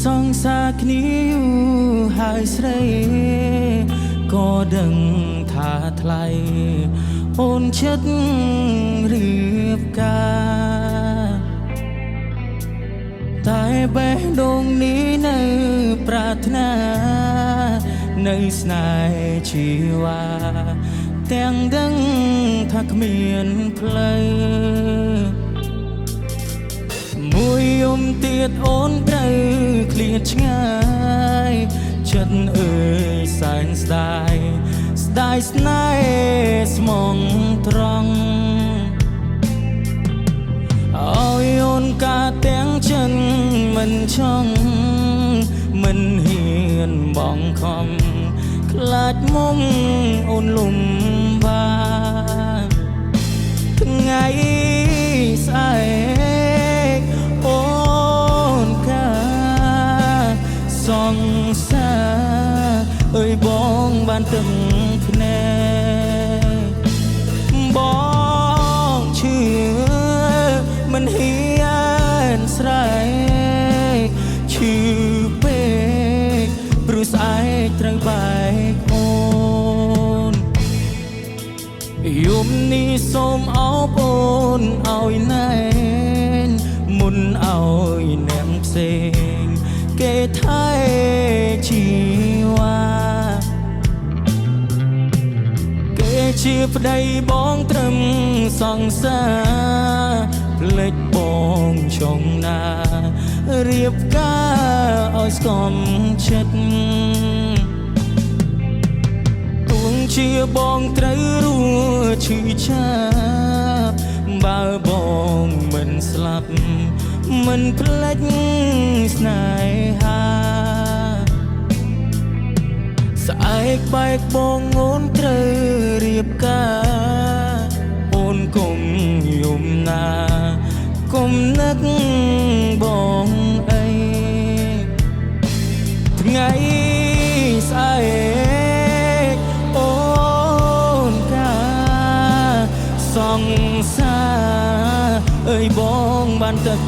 សងសាគ្នាយូរហើយស្រីក៏ដឹងថាថ្លៃអូនចិត្តរៀបការតែបេះដូងនេះនៅប្រាថ្នានៅស្នេហ៍ជីវ៉ាទាំងដឹងថាគ្មានផ្លូវមួយយំទៀតអូនត្រូវឃ្លាតឆ្ងាយចិត្តអើយសែនស្ដាយស្ដាយស្នេហ៍ស្មងត្រង់ឲ្យអូនកាទាំងចិនមិនចង់មិនហ៊ានបងខំខ្លាចមុំអូនលំបាកថ្ងៃស្អែកអូនកាសងសាអើយបងបានទឹកភ្នែកបងឈឺមិនហ៊ានស្រែកឈឺពេកព្រោះស្អែកត្រូវបែកអូនយំនេះសូមអោបអូនឲ្យណែនមុនឲ្យអ្នកផ្សេងគេថែជីវ៉ាគេជាប្តីបងត្រឹមសង្សារភ្លេចបងចង់ណារៀបការឲ្យស្គមចិត្តទួងជាបងត្រូវរួឈឺចាប់បើបងមិនស្លាប់មិនភ្លេចស្នេហាស្អែកបែកបងអូនត្រូវរៀបការអូនកុំយំណាកុំនឹកបងអីថ្ងៃស្អែកអូនកាសងសាអើយបងបានទឹក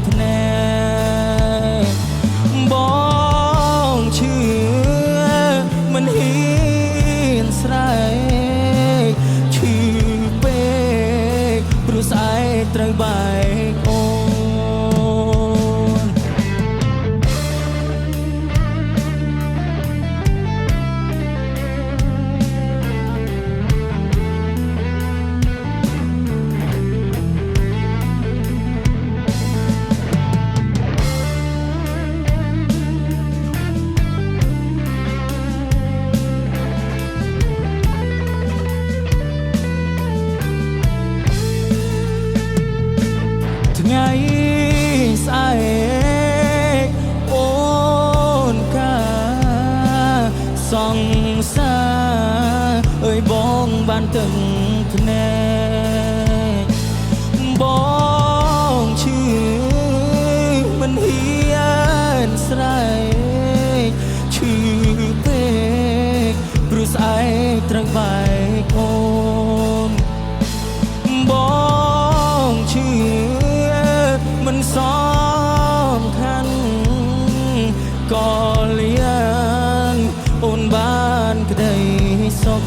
ភ្នែកបងឈឺមិនហ៊ានស្រែកឈឺពេកព្រោះស្អែកត្រូវបែកអូនថ្ងៃស្អែកអូនកាសងសាអើយបងបានទឹកភ្នែកបងឈឺមិនហ៊ានស្រែកឈឺពេកព្រោះស្អែកត្រូវបែកអូនបងឈឺមិនសំខាន់ក៏លៀងអូនបានក្តីសុខ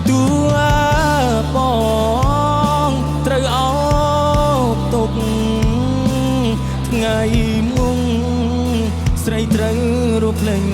ទួបងត្រូវអោបទុកថ្ងៃមុងស្រីត្រូវរស់ភ្លេង